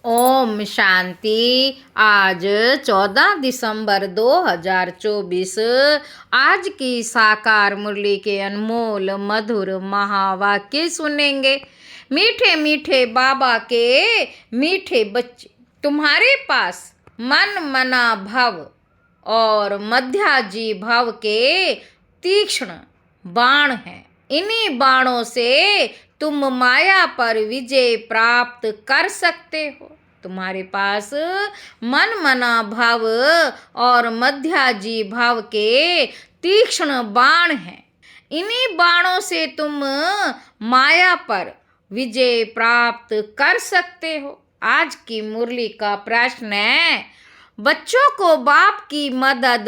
ओम शांति। आज 14 दिसंबर 2024। आज की साकार मुरली के अनमोल मधुर महावाक्य सुनेंगे। मीठे मीठे बाबा के मीठे बच्चे, तुम्हारे पास मन मना भव और मध्याजी भाव के तीक्ष्ण बाण हैं। इन्हीं बाणों से तुम माया पर विजय प्राप्त कर सकते हो। तुम्हारे पास मन मना भाव और मध्याजी भाव के तीक्ष्ण बाण हैं। इन्हीं बाणों से तुम माया पर विजय प्राप्त कर सकते हो। आज की मुरली का प्रश्न है, बच्चों को बाप की मदद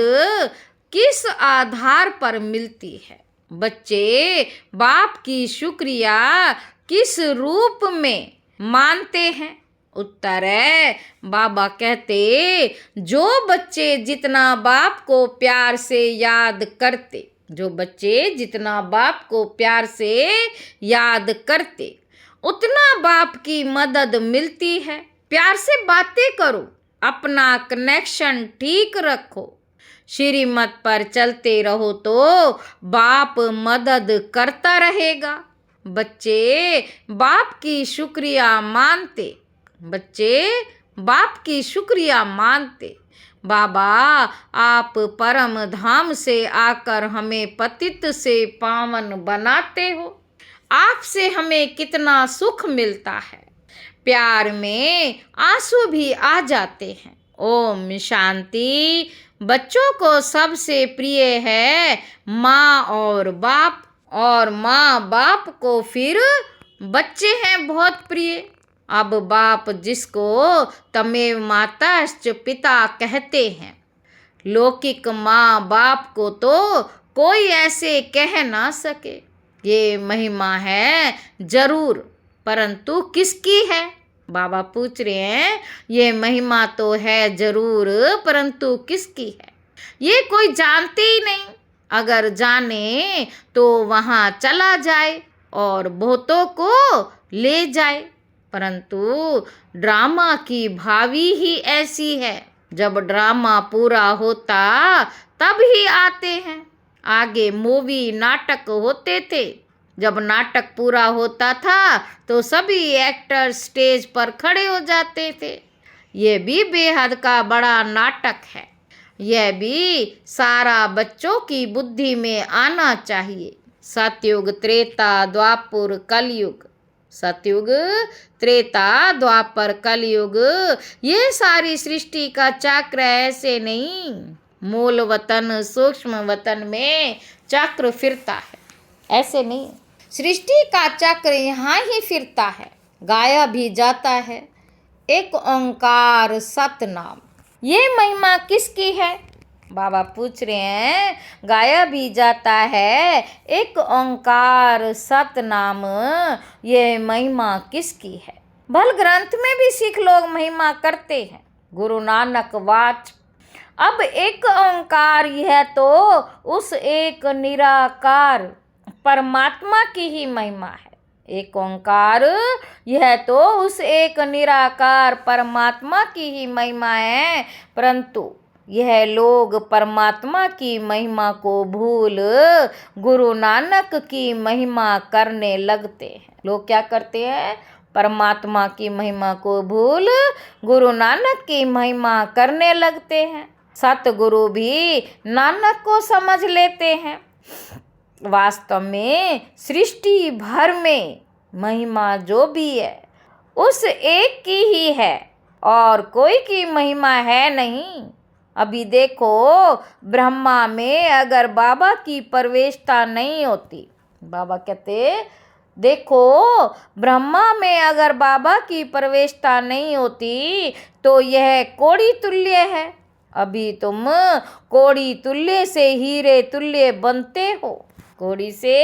किस आधार पर मिलती है? बच्चे बाप की शुक्रिया किस रूप में मानते हैं? उत्तर है, बाबा कहते, जो बच्चे जितना बाप को प्यार से याद करते, जो बच्चे जितना बाप को प्यार से याद करते, उतना बाप की मदद मिलती है। प्यार से बातें करो, अपना कनेक्शन ठीक रखो, श्रीमत पर चलते रहो तो बाप मदद करता रहेगा। बच्चे बाप की शुक्रिया मानते, बच्चे बाप की शुक्रिया मानते। बाबा, आप परम धाम से आकर हमें पतित से पावन बनाते हो। आपसे हमें कितना सुख मिलता है। प्यार में आंसू भी आ जाते हैं। ओम शांति। बच्चों को सबसे प्रिय है माँ और बाप, और माँ बाप को फिर बच्चे हैं बहुत प्रिय। अब बाप जिसको तमेव माताश्च पिता कहते हैं, लौकिक माँ बाप को तो कोई ऐसे कह ना सके। ये महिमा है जरूर, परंतु किसकी है? बाबा पूछ रहे हैं, ये महिमा तो है जरूर, परंतु किसकी है? ये कोई जानते ही नहीं। अगर जाने तो वहाँ चला जाए और बहुतों को ले जाए, परंतु ड्रामा की भावी ही ऐसी है। जब ड्रामा पूरा होता तब ही आते हैं। आगे मूवी नाटक होते थे। जब नाटक पूरा होता था तो सभी एक्टर स्टेज पर खड़े हो जाते थे। ये भी बेहद का बड़ा नाटक है। यह भी सारा बच्चों की बुद्धि में आना चाहिए। सतयुग, त्रेता, द्वापर, कलयुग। सतयुग, त्रेता, द्वापर, कलयुग, ये सारी सृष्टि का चक्र ऐसे नहीं, मूल वतन सूक्ष्म वतन में चक्र फिरता है, ऐसे नहीं। सृष्टि का चक्र यहाँ ही फिरता है, गाया भी जाता है। एक ओंकार सतनाम, ये महिमा किसकी है? बाबा पूछ रहे हैं, गाया भी जाता है एक ओंकार सतनाम, ये महिमा किसकी है? भल ग्रंथ में भी सिख लोग महिमा करते हैं। गुरु नानक वाच, अब एक ओंकार यह तो उस एक निराकार परमात्मा की ही महिमा है। एक ओंकार यह तो उस एक निराकार परमात्मा की ही महिमा है, परंतु यह लोग परमात्मा की महिमा को भूल गुरु नानक की महिमा करने लगते हैं। लोग क्या करते हैं? परमात्मा की महिमा को भूल गुरु नानक की महिमा करने लगते हैं। सतगुरु भी नानक को समझ लेते हैं। वास्तव में सृष्टि भर में महिमा जो भी है उस एक की ही है, और कोई की महिमा है नहीं। अभी देखो, ब्रह्मा में अगर बाबा की प्रवेशता नहीं होती, बाबा कहते, देखो ब्रह्मा में अगर बाबा की प्रवेशता नहीं होती तो यह कोड़ी तुल्य है। अभी तुम कोड़ी तुल्य से हीरे तुल्य बनते हो, कोड़ी से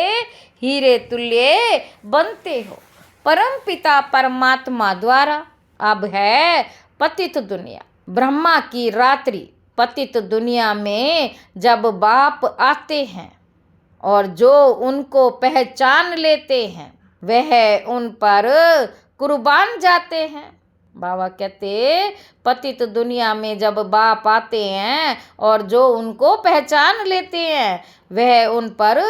हीरे तुल्य बनते हो परम पिता परमात्मा द्वारा। अब है पतित दुनिया, ब्रह्मा की रात्रि। पतित दुनिया में जब बाप आते हैं और जो उनको पहचान लेते हैं वह उन पर कुर्बान जाते हैं। बाबा कहते पतित दुनिया में जब बाप आते हैं और जो उनको पहचान लेते हैं वह उन पर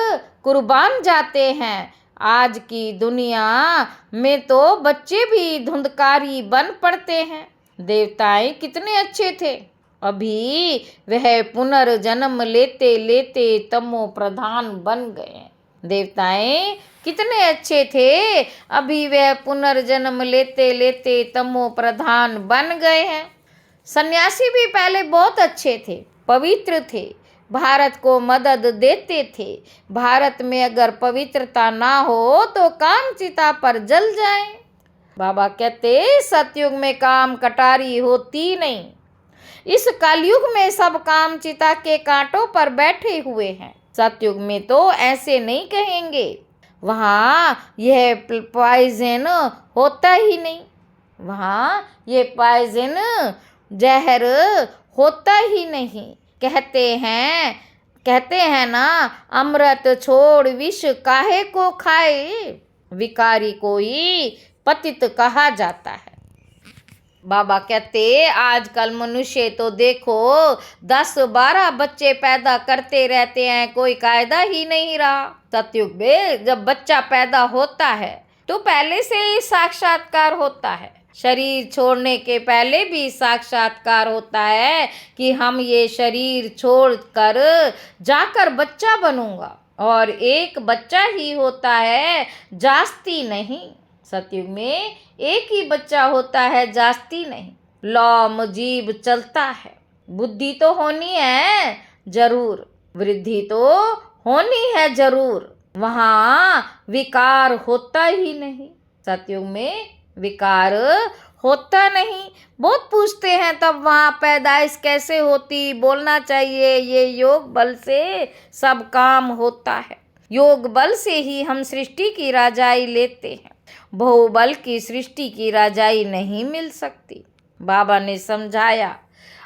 कुर्बान जाते हैं। आज की दुनिया में तो बच्चे भी धुंधकारी बन पड़ते हैं। देवताएं कितने अच्छे थे, अभी वह पुनर्जन्म लेते लेते तमो प्रधान बन गए। देवताएं कितने अच्छे थे, अभी वह पुनर्जन्म लेते लेते तमो प्रधान बन गए हैं। सन्यासी भी पहले बहुत अच्छे थे, पवित्र थे, भारत को मदद देते थे। भारत में अगर पवित्रता ना हो तो काम चिता पर जल जाए। बाबा कहते सतयुग में काम कटारी होती नहीं। इस कलयुग में सब काम चिता के कांटों पर बैठे हुए हैं। सतयुग में तो ऐसे नहीं कहेंगे, वहाँ यह पॉइजन होता ही नहीं, वहाँ ये पॉइजन जहर होता ही नहीं। कहते हैं ना, अमृत छोड़ विष काहे को खाए, विकारी को ही पतित कहा जाता है। बाबा कहते आजकल मनुष्य तो देखो 10-12 बच्चे पैदा करते रहते हैं, कोई कायदा ही नहीं रहा। सतयुग में जब बच्चा पैदा होता है तो पहले से ही साक्षात्कार होता है, शरीर छोड़ने के पहले भी साक्षात्कार होता है कि हम ये शरीर छोड़कर जाकर बच्चा बनूंगा, और एक बच्चा ही होता है, जास्ती नहीं। सतयुग में एक ही बच्चा होता है, जास्ती नहीं। लोम जीभ चलता है, बुद्धि तो होनी है जरूर, वृद्धि तो होनी है जरूर, वहाँ विकार होता ही नहीं। सतयुग में विकार होता नहीं। बहुत पूछते हैं तब वहाँ पैदाइश कैसे होती, बोलना चाहिए ये योग बल से सब काम होता है। योग बल से ही हम सृष्टि की राजाई लेते हैं, बहुबल की सृष्टि की राजाई नहीं मिल सकती। बाबा ने समझाया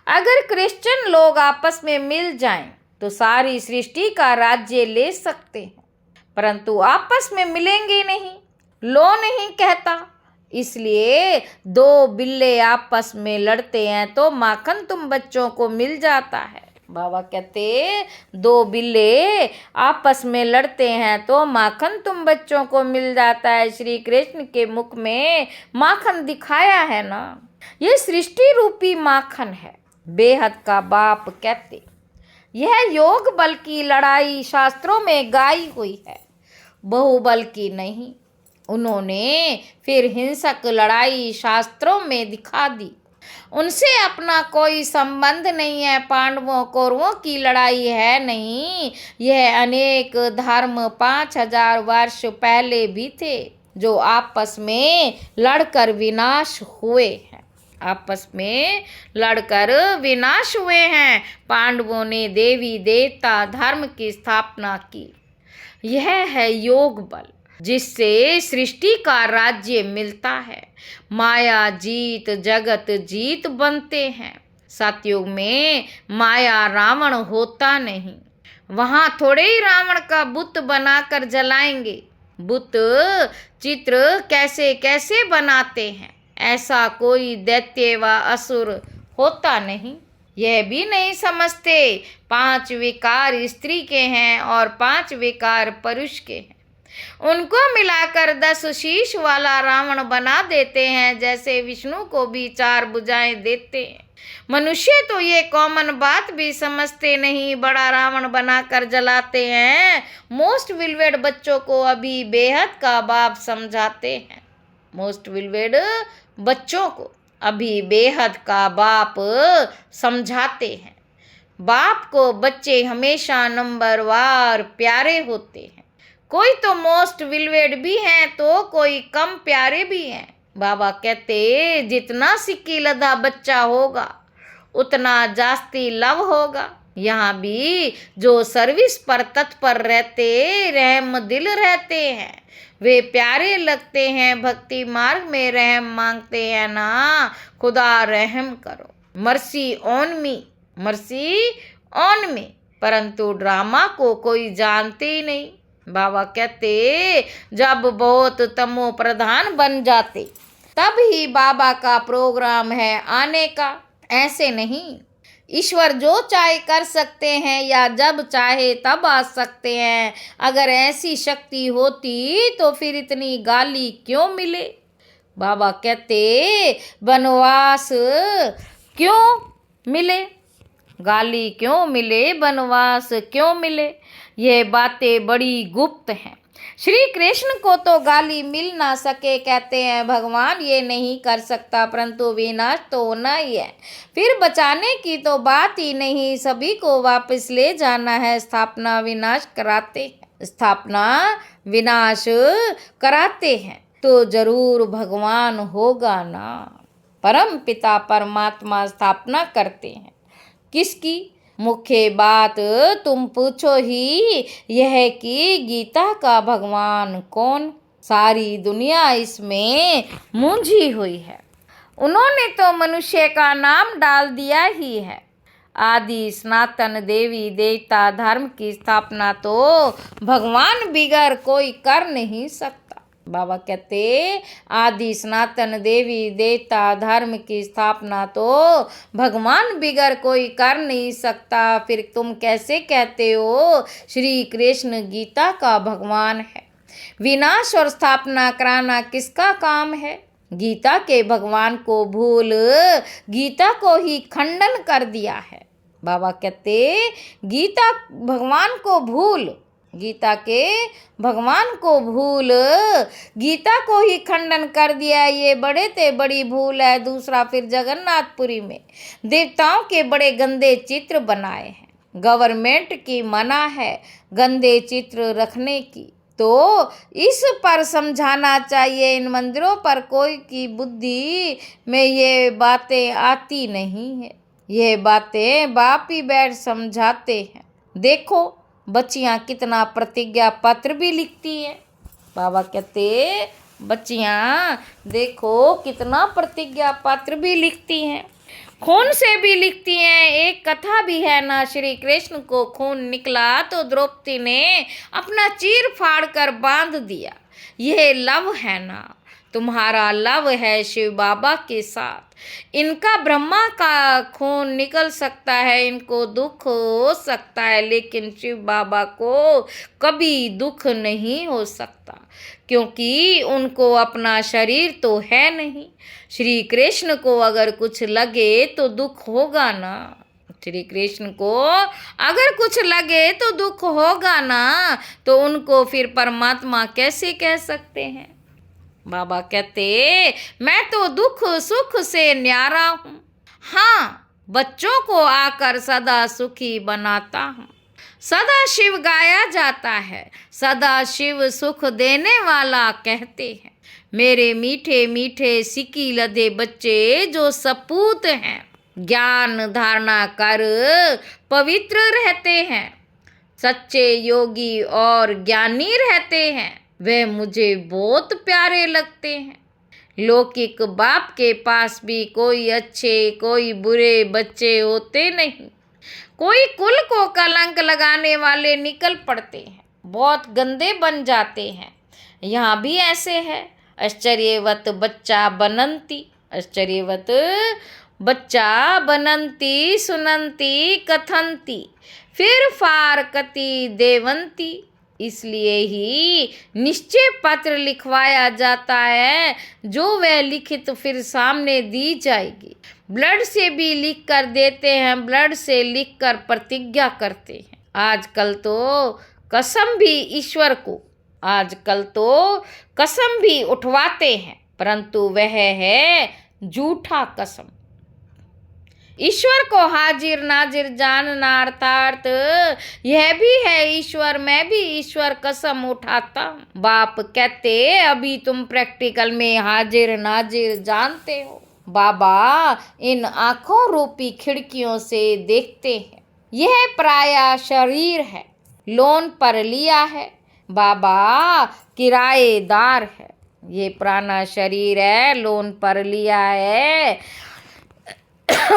अगर क्रिश्चियन लोग आपस में मिल जाएं तो सारी सृष्टि का राज्य ले सकते हैं, परंतु आपस में मिलेंगे नहीं, लो नहीं कहता। इसलिए 2 बिल्ले आपस में लड़ते हैं तो माखन तुम बच्चों को मिल जाता है। बाबा कहते 2 बिल्ले आपस में लड़ते हैं तो माखन तुम बच्चों को मिल जाता है। श्री कृष्ण के मुख में माखन दिखाया है ना, ये सृष्टि रूपी माखन है, बेहद का बाप कहते। यह योग बल की लड़ाई शास्त्रों में गाई हुई है, बहुबल की नहीं। उन्होंने फिर हिंसक लड़ाई शास्त्रों में दिखा दी, उनसे अपना कोई संबंध नहीं है। पांडवों कौरवों की लड़ाई है नहीं, यह अनेक धर्म 5000 वर्ष पहले भी थे जो आपस में लड़कर विनाश हुए हैं, आपस में लड़कर विनाश हुए हैं। पांडवों ने देवी देवता धर्म की स्थापना की। यह है योग बल जिससे सृष्टि का राज्य मिलता है। माया जीत जगत जीत बनते हैं। सतयुग में माया रावण होता नहीं, वहाँ थोड़े ही रावण का बुत बनाकर जलाएंगे। बुत चित्र कैसे कैसे बनाते हैं, ऐसा कोई दैत्य व असुर होता नहीं। यह भी नहीं समझते 5 विकार स्त्री के हैं और 5 विकार पुरुष के हैं, उनको मिलाकर 10 शीश वाला रावण बना देते हैं, जैसे विष्णु को भी 4 भुजाएं देते हैं। मनुष्य तो ये कॉमन बात भी समझते नहीं, बड़ा रावण बनाकर जलाते हैं। मोस्ट विलवेड बच्चों को अभी बेहद का बाप समझाते हैं, मोस्ट विलवेड बच्चों को अभी बेहद का बाप समझाते हैं। बाप को बच्चे हमेशा नंबरवार प्यारे होते हैं, कोई तो मोस्ट विलवेड भी हैं तो कोई कम प्यारे भी हैं। बाबा कहते जितना सिक्की लदा बच्चा होगा उतना जास्ती लव होगा। यहाँ भी जो सर्विस पर तत्पर रहते रहम दिल रहते हैं वे प्यारे लगते हैं। भक्ति मार्ग में रहम मांगते हैं ना, खुदा रहम करो, mercy on me, mercy on me, परंतु ड्रामा को कोई जानते ही नहीं। बाबा कहते जब बहुत तमो प्रधान बन जाते तब ही बाबा का प्रोग्राम है आने का, ऐसे नहीं। ईश्वर जो चाहे कर सकते हैं या जब चाहे तब आ सकते हैं। अगर ऐसी शक्ति होती तो फिर इतनी गाली क्यों मिले। बाबा कहते वनवास क्यों मिले, गाली क्यों मिले, वनवास क्यों मिले। ये बातें बड़ी गुप्त हैं। श्री कृष्ण को तो गाली मिल ना सके, कहते हैं भगवान ये नहीं कर सकता, परंतु विनाश तो होना ही है। फिर बचाने की तो बात ही नहीं, सभी को वापस ले जाना है। स्थापना विनाश कराते हैं, स्थापना विनाश कराते हैं तो जरूर भगवान होगा ना। परम पिता परमात्मा स्थापना करते हैं किसकी। मुख्य बात तुम पूछो ही यह कि गीता का भगवान कौन। सारी दुनिया इसमें मूंझी हुई है। उन्होंने तो मनुष्य का नाम डाल दिया ही है। आदि सनातन देवी देवता धर्म की स्थापना तो भगवान बिगर कोई कर नहीं सकता। बाबा कहते आदि सनातन देवी देवता धर्म की स्थापना तो भगवान बिगर कोई कर नहीं सकता। फिर तुम कैसे कहते हो श्री कृष्ण गीता का भगवान है। विनाश और स्थापना कराना किसका काम है। गीता के भगवान को भूल गीता को ही खंडन कर दिया है। बाबा कहते गीता भगवान को भूल, गीता के भगवान को भूल गीता को ही खंडन कर दिया। ये बड़े ते बड़ी भूल है। दूसरा फिर जगन्नाथपुरी में देवताओं के बड़े गंदे चित्र बनाए हैं। गवर्नमेंट की मना है गंदे चित्र रखने की, तो इस पर समझाना चाहिए। इन मंदिरों पर कोई की बुद्धि में ये बातें आती नहीं है। ये बातें बाप ही बैठ समझाते हैं। देखो बच्चियां कितना प्रतिज्ञा पत्र भी लिखती हैं। बाबा कहते बच्चियां देखो कितना प्रतिज्ञा पत्र भी लिखती हैं, खून से भी लिखती हैं। एक कथा भी है ना, श्री कृष्ण को खून निकला तो द्रौपदी ने अपना चीर फाड़ कर बांध दिया। यह लव है ना, तुम्हारा लव है शिव बाबा के साथ। इनका ब्रह्मा का खून निकल सकता है, इनको दुख हो सकता है, लेकिन शिव बाबा को कभी दुख नहीं हो सकता, क्योंकि उनको अपना शरीर तो है नहीं। श्री कृष्ण को अगर कुछ लगे तो दुख होगा ना। श्री कृष्ण को अगर कुछ लगे तो दुख होगा ना, तो उनको फिर परमात्मा कैसे कह सकते हैं। बाबा कहते मैं तो दुख सुख से न्यारा हूँ। हाँ, बच्चों को आकर सदा सुखी बनाता हूँ। सदा शिव गाया जाता है, सदा शिव सुख देने वाला कहते हैं। मेरे मीठे मीठे सिक्की लदे बच्चे जो सपूत हैं, ज्ञान धारणा कर पवित्र रहते हैं, सच्चे योगी और ज्ञानी रहते हैं, वे मुझे बहुत प्यारे लगते हैं। लौकिक बाप के पास भी कोई अच्छे कोई बुरे बच्चे होते नहीं। कोई कुल को कलंक लगाने वाले निकल पड़ते हैं, बहुत गंदे बन जाते हैं। यहाँ भी ऐसे है। आश्चर्यवत बच्चा बनंती, आश्चर्यवत बच्चा बनंती सुनंती कथंती फिर फारकती देवंती। इसलिए ही निश्चय पत्र लिखवाया जाता है, जो वह लिखित फिर सामने दी जाएगी। ब्लड से भी लिख कर देते हैं, ब्लड से लिख कर प्रतिज्ञा करते हैं। आजकल तो कसम भी ईश्वर को, आजकल तो कसम भी उठवाते हैं, परंतु वह है झूठा कसम। ईश्वर को हाजिर नाजिर जानना अर्थात यह भी है ईश्वर, मैं भी ईश्वर कसम उठाता हूँ। बाप कहते अभी तुम प्रैक्टिकल में हाजिर नाजिर जानते हो। बाबा इन आँखों रूपी खिड़कियों से देखते हैं। यह पराया शरीर है, लोन पर लिया है। बाबा किराएदार है। ये पुराना शरीर है, लोन पर लिया है।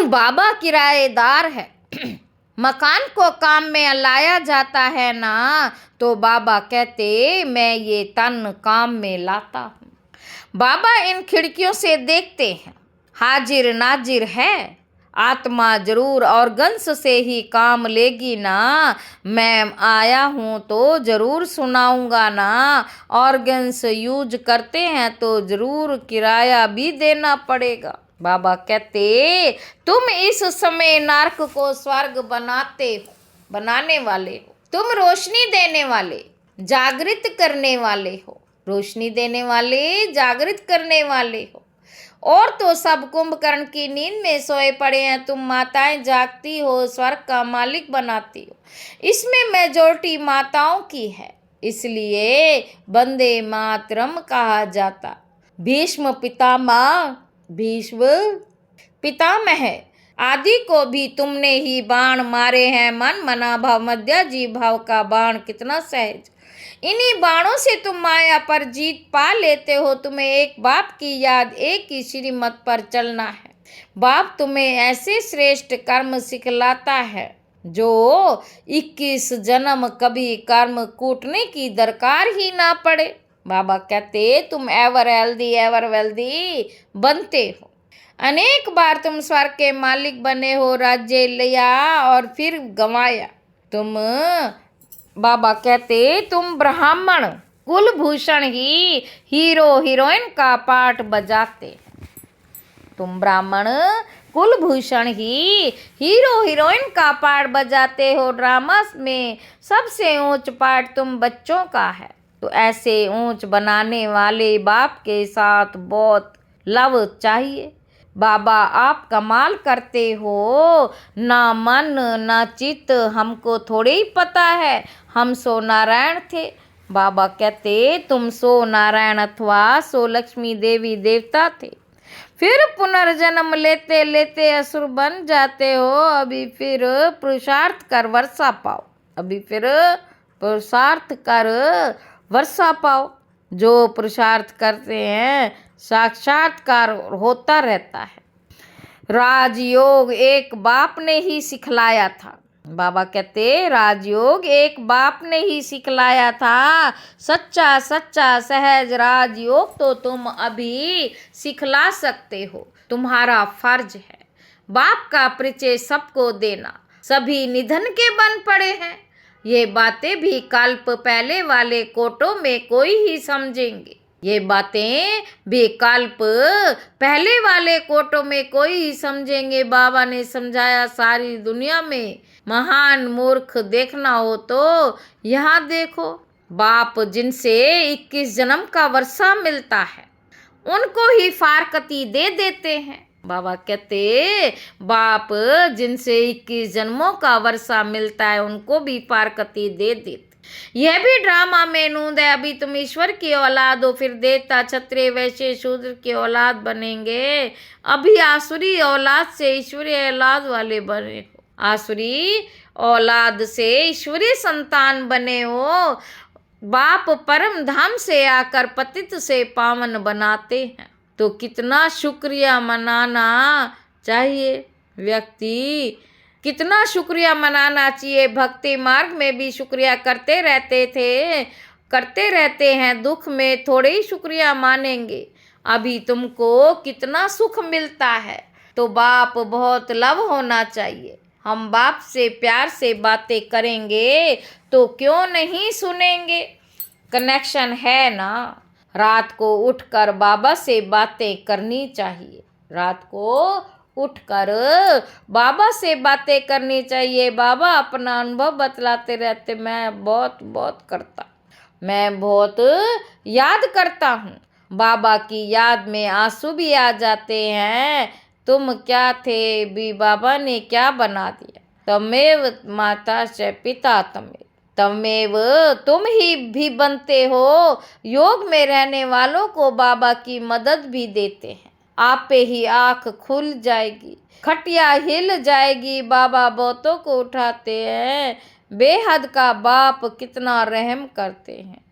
बाबा किराएदार है। मकान को काम में लाया जाता है ना, तो बाबा कहते मैं ये तन काम में लाता हूँ। बाबा इन खिड़कियों से देखते हैं, हाजिर नाजिर है। आत्मा जरूर ऑर्गन्स से ही काम लेगी ना। मैं आया हूँ तो ज़रूर सुनाऊंगा ना। ऑर्गन्स यूज करते हैं तो ज़रूर किराया भी देना पड़ेगा। बाबा कहते, तुम इस समय नरक को स्वर्ग बनाने वाले हो। तुम रोशनी देने वाले, जागृत करने वाले हो। रोशनी देने वाले, जागृत करने वाले हो। और तो सब कुंभकर्ण की नींद में सोए पड़े हैं। तुम माताएं जागती हो, स्वर्ग का मालिक बनाती हो। इसमें मेजॉरिटी माताओं की है, इसलिए वंदे मातरम कहा जाता। भीष्म पितामह आदि को भी तुमने ही बाण मारे हैं। मन मना भाव मध्य जी भाव का बाण कितना सहज। इन्हीं बाणों से तुम माया पर जीत पा लेते हो। तुम्हें एक बाप की याद, एक ही श्रीमत पर चलना है। बाप तुम्हें ऐसे श्रेष्ठ कर्म सिखलाता है जो 21 जन्म कभी कर्म कूटने की दरकार ही ना पड़े। बाबा कहते, तुम एवर वेल्दी बनते हो। अनेक बार तुम स्वर्ग के मालिक बने हो, राज्य लिया और फिर गंवाया। बाबा कहते, तुम ब्राह्मण कुलभूषण ही हीरो हीरोइन का पार्ट बजाते हैं। तुम ब्राह्मण कुलभूषण ही हीरो हीरोइन का पार्ट बजाते हो। ड्रामा में सबसे ऊंच पार्ट तुम बच्चों का है। तो ऐसे ऊंच बनाने वाले बाप के साथ बहुत लव चाहिए। बाबा आप कमाल करते हो। ना मन ना चित्त हमको थोड़े ही पता है, हम सो नारायण थे। बाबा कहते, तुम सो नारायण अथवा सो लक्ष्मी देवी देवता थे। फिर पुनर्जन्म लेते लेते असुर बन जाते हो। अभी फिर पुरुषार्थ कर वर्षा पाओ। जो पुरुषार्थ करते हैं साक्षात्कार होता रहता है। राजयोग एक बाप ने ही सिखलाया था। बाबा कहते, राजयोग एक बाप ने ही सिखलाया था। सच्चा सहज राजयोग तो तुम अभी सिखला सकते हो। तुम्हारा फर्ज है बाप का परिचय सबको देना। सभी निधन के बन पड़े हैं। ये बातें भी कल्प पहले वाले कोटों में कोई ही समझेंगे। ये बातें भी कल्प पहले वाले कोटों में कोई ही समझेंगे। बाबा ने समझाया सारी दुनिया में महान मूर्ख देखना हो तो यहाँ देखो। बाप जिनसे 21 जन्म का वर्षा मिलता है उनको ही फारकती दे देते हैं। बाबा कहते, बाप जिनसे 21 जन्मों का वर्षा मिलता है उनको भी फारकती दे देते। यह भी ड्रामा में नूंद है। अभी तुम ईश्वर की औलाद हो, फिर देवता क्षत्रिय वैश्य शूद्र की औलाद बनेंगे। अभी आसुरी औलाद से ईश्वरीय औलाद वाले बने हो। आसुरी औलाद से ईश्वरीय संतान बने हो। बाप परम धाम से आकर पतित से पावन बनाते हैं। तो कितना शुक्रिया मनाना चाहिए व्यक्ति, कितना शुक्रिया मनाना चाहिए। भक्ति मार्ग में भी शुक्रिया करते रहते हैं। दुख में थोड़े ही शुक्रिया मानेंगे। अभी तुमको कितना सुख मिलता है। तो बाप बहुत लव होना चाहिए। हम बाप से प्यार से बातें करेंगे तो क्यों नहीं सुनेंगे। कनेक्शन है ना। रात को उठकर बाबा से बातें करनी चाहिए। रात को उठकर बाबा से बातें करनी चाहिए। बाबा अपना अनुभव बतलाते रहते, मैं बहुत याद करता हूँ। बाबा की याद में आंसू भी आ जाते हैं। तुम क्या थे भी बाबा ने क्या बना दिया। तमेव माता से पिता तमेव तुम ही भी बनते हो। योग में रहने वालों को बाबा की मदद भी देते हैं। आप पे ही आँख खुल जाएगी, खटिया हिल जाएगी। बाबा बहुतों को उठाते हैं। बेहद का बाप कितना रहम करते हैं।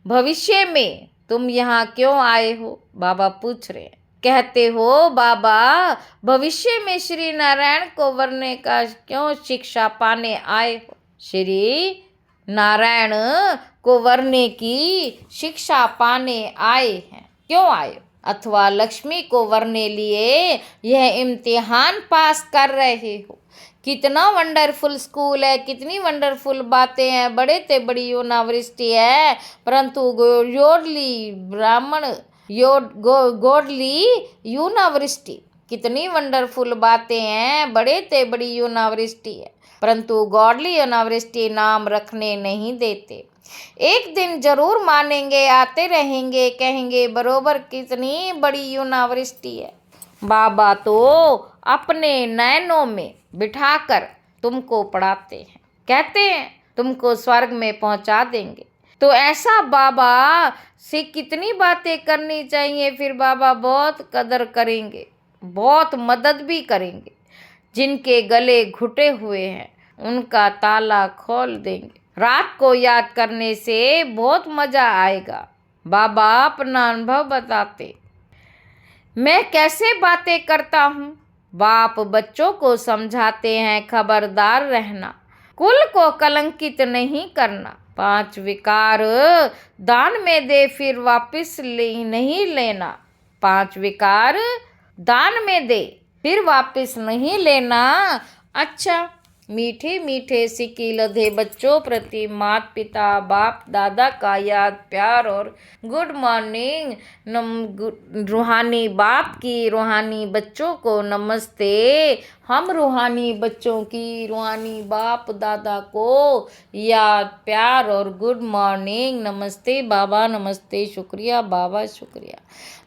भविष्य में तुम यहाँ क्यों आए हो, बाबा पूछ रहे हैं। कहते हो, बाबा भविष्य में श्री नारायण को वरने का क्यों शिक्षा पाने आए हो। श्री नारायण को वरने की शिक्षा पाने आए हैं। क्यों आए हो? अथवा लक्ष्मी को वरने लिए यह इम्तिहान पास कर रहे हो। कितना वंडरफुल स्कूल है, कितनी वंडरफुल बातें हैं, बड़े ते बड़ी यूनिवर्सिटी है, परंतु योडली ब्राह्मण गोडली यूनिवर्सिटी, कितनी वंडरफुल बातें हैं, बड़े ते बड़ी यूनिवर्सिटी है, परंतु गॉडली यूनिवर्सिटी नाम रखने नहीं देते। एक दिन जरूर मानेंगे, आते रहेंगे, कहेंगे बरोबर कितनी बड़ी यूनिवर्सिटी है। बाबा तो अपने नैनों में बिठाकर तुमको पढ़ाते हैं, कहते हैं तुमको स्वर्ग में पहुंचा देंगे। तो ऐसा बाबा से कितनी बातें करनी चाहिए, फिर बाबा बहुत कदर करेंगे, बहुत मदद भी करेंगे। जिनके गले घुटे हुए हैं उनका ताला खोल देंगे। रात को याद करने से बहुत मजा आएगा। बाबा अपना अनुभव बताते, मैं कैसे बातें करता हूँ। बाप बच्चों को समझाते हैं खबरदार रहना, कुल को कलंकित नहीं करना, 5 विकार दान में दे फिर वापस नहीं लेना, 5 विकार दान में दे फिर वापस नहीं लेना। अच्छा, मीठे मीठे सिक्के लधे बच्चों प्रति माता पिता बाप दादा का याद प्यार और गुड मॉर्निंग। रूहानी बाप की रूहानी बच्चों को नमस्ते। हम रूहानी बच्चों की रूहानी बाप दादा को याद प्यार और गुड मॉर्निंग। नमस्ते बाबा, नमस्ते, शुक्रिया बाबा, शुक्रिया।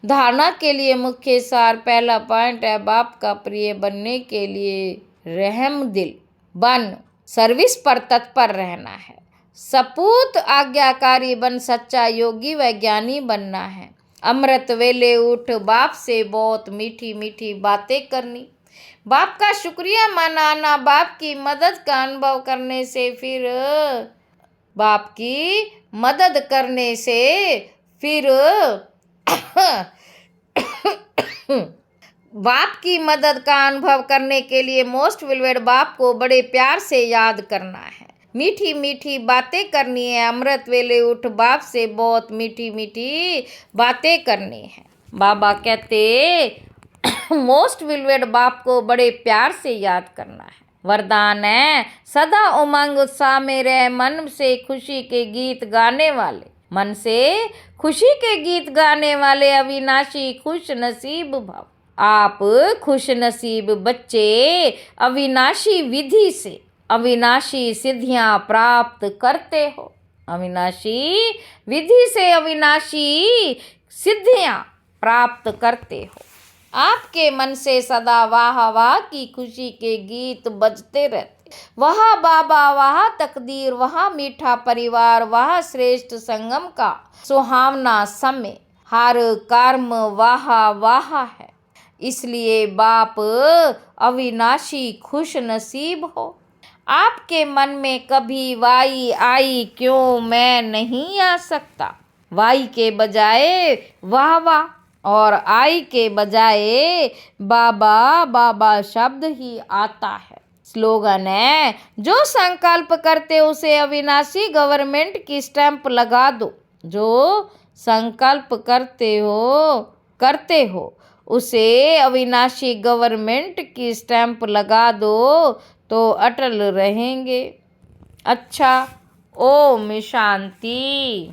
धारणा के लिए मुख्य सार, पहला पॉइंट है बाप का प्रिय बनने के लिए रहम दिल बन सर्विस पर तत्पर रहना है। सपूत आज्ञाकारी बन सच्चा योगी व ज्ञानी बनना है। अमृत वेले उठ बाप से बहुत मीठी मीठी बातें करनी, बाप का शुक्रिया मनाना, बाप की मदद का अनुभव करने से फिर बाप की मदद करने से फिर बाप की मदद का अनुभव करने के लिए मोस्ट विलवेड बाप को बड़े प्यार से याद करना है, मीठी मीठी बातें करनी है। अमृत वेले उठ बाप से बहुत मीठी मीठी बातें करनी है। बाबा कहते मोस्ट विलवेड बाप को बड़े प्यार से याद करना है। वरदान है सदा उमंग उत्साह में रह, मन से खुशी के गीत गाने वाले, मन से खुशी के गीत गाने वाले अविनाशी खुश नसीब भव। आप खुश नसीब बच्चे अविनाशी विधि से अविनाशी सिद्धियां प्राप्त करते हो। अविनाशी विधि से अविनाशी सिद्धियां प्राप्त करते हो। आपके मन से सदा वाह वाह की खुशी के गीत बजते रहते। वह बाबा, वह तकदीर, वह मीठा परिवार, वह श्रेष्ठ संगम का सुहावना समय, हर कर्म वाह वाह है। इसलिए बाप अविनाशी खुश नसीब हो। आपके मन में कभी वाई आई क्यों मैं नहीं आ सकता, वाई के बजाय वाह वाह और आई के बजाय बाबा बाबा शब्द ही आता है। स्लोगन है जो संकल्प करते उसे अविनाशी गवर्नमेंट की स्टैंप लगा दो। जो संकल्प करते हो उसे अविनाशी गवर्नमेंट की स्टैंप लगा दो तो अटल रहेंगे। अच्छा, ओम शांति।